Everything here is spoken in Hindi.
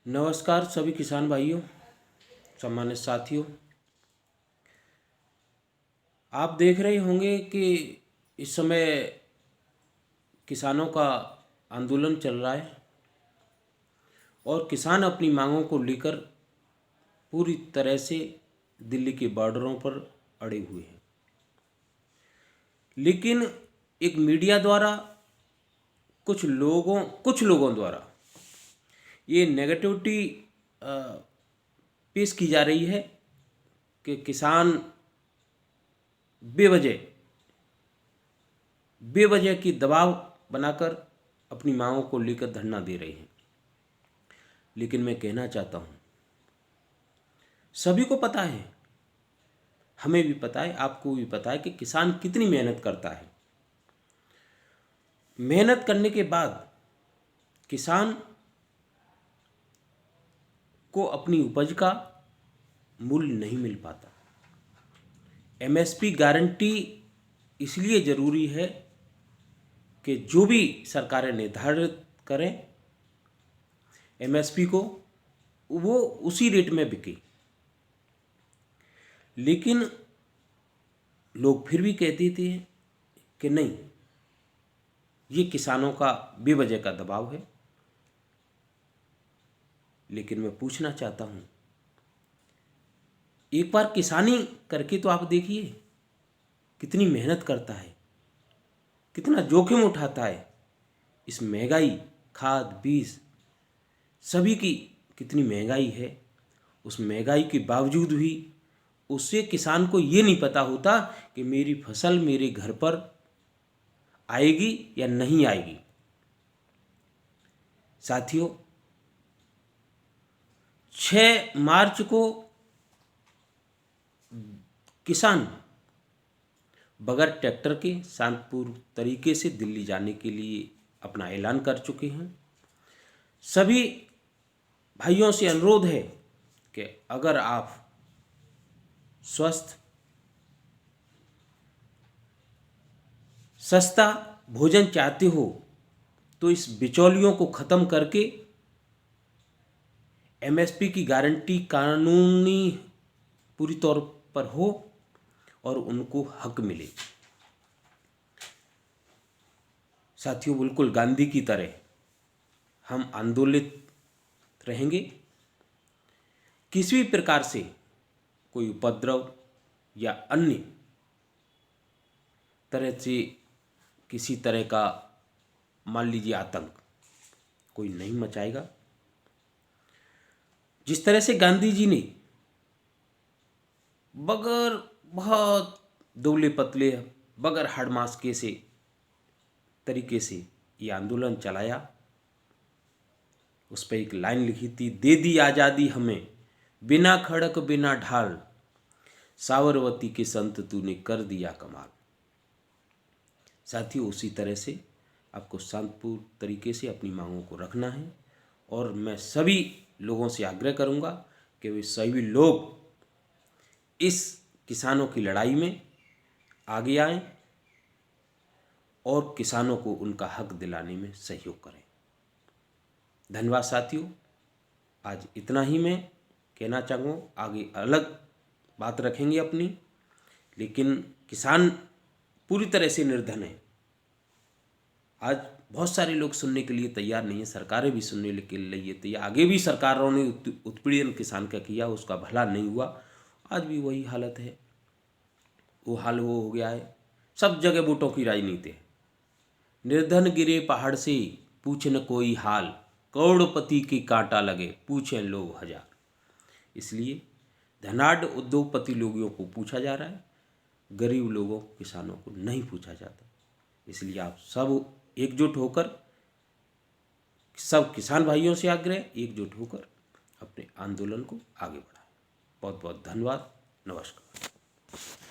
नमस्कार सभी किसान भाइयों, सम्मानित साथियों। आप देख रहे होंगे कि इस समय किसानों का आंदोलन चल रहा है और किसान अपनी मांगों को लेकर पूरी तरह से दिल्ली के बॉर्डरों पर अड़े हुए हैं। लेकिन एक मीडिया द्वारा कुछ लोगों द्वारा ये नेगेटिविटी पेश की जा रही है कि किसान बेवजह की दबाव बनाकर अपनी मांगों को लेकर धरना दे रहे हैं। लेकिन मैं कहना चाहता हूं, सभी को पता है, हमें भी पता है, आपको भी पता है कि किसान कितनी मेहनत करता है। मेहनत करने के बाद किसान को अपनी उपज का मूल्य नहीं मिल पाता। एमएसपी गारंटी इसलिए ज़रूरी है कि जो भी सरकारें निर्धारित करें एमएसपी को, वो उसी रेट में बिके। लेकिन लोग फिर भी कह देते हैं कि नहीं, ये किसानों का बेवजह का दबाव है। लेकिन मैं पूछना चाहता हूं, एक बार किसानी करके तो आप देखिए कितनी मेहनत करता है, कितना जोखिम उठाता है। इस महंगाई, खाद, बीज सभी की कितनी महंगाई है। उस महंगाई के बावजूद भी उससे किसान को ये नहीं पता होता कि मेरी फसल मेरे घर पर आएगी या नहीं आएगी। साथियों, 6 मार्च को किसान बगैर ट्रैक्टर के शांतिपूर्ण तरीके से दिल्ली जाने के लिए अपना ऐलान कर चुके हैं। सभी भाइयों से अनुरोध है कि अगर आप स्वस्थ, सस्ता भोजन चाहते हो तो इस बिचौलियों को ख़त्म करके एमएसपी की गारंटी कानूनी पूरी तौर पर हो और उनको हक मिले। साथियों, बिल्कुल गांधी की तरह हम आंदोलित रहेंगे। किसी भी प्रकार से कोई उपद्रव या अन्य तरह से किसी तरह का, मान लीजिए, आतंक कोई नहीं मचाएगा। जिस तरह से गांधी जी ने बगैर बहुत दुबले पतले, बगैर हाड़ के से तरीके से ये आंदोलन चलाया, उस पर एक लाइन लिखी थी, दे दी आज़ादी हमें बिना खड़क बिना ढाल, साबरमती के संत तूने कर दिया कमाल। साथियों, उसी तरह से आपको शांतिपूर्ण तरीके से अपनी मांगों को रखना है और मैं सभी लोगों से आग्रह करूंगा कि वे सभी लोग इस किसानों की लड़ाई में आगे आएं और किसानों को उनका हक दिलाने में सहयोग करें। धन्यवाद साथियों। आज इतना ही मैं कहना चाहूँगा, आगे अलग बात रखेंगे अपनी। लेकिन किसान पूरी तरह से निर्धन है। आज बहुत सारे लोग सुनने के लिए तैयार नहीं है, सरकारें भी सुनने के लिए तैयार। आगे भी सरकारों ने उत्पीड़न किसान का किया, उसका भला नहीं हुआ। आज भी वही हालत है, वो हाल वो हो गया है। सब जगह वोटों की राजनीति है। निर्धन गिरे पहाड़ से पूछ न कोई हाल, करोड़पति की कांटा लगे पूछें लोग हजार। इसलिए धनाढ़ उद्योगपति लोगों को पूछा जा रहा है, गरीब लोगों, किसानों को नहीं पूछा जाता। इसलिए आप सब एकजुट होकर, सब किसान भाइयों से आग्रह, एकजुट होकर अपने आंदोलन को आगे बढ़ाएं। बहुत बहुत धन्यवाद। नमस्कार।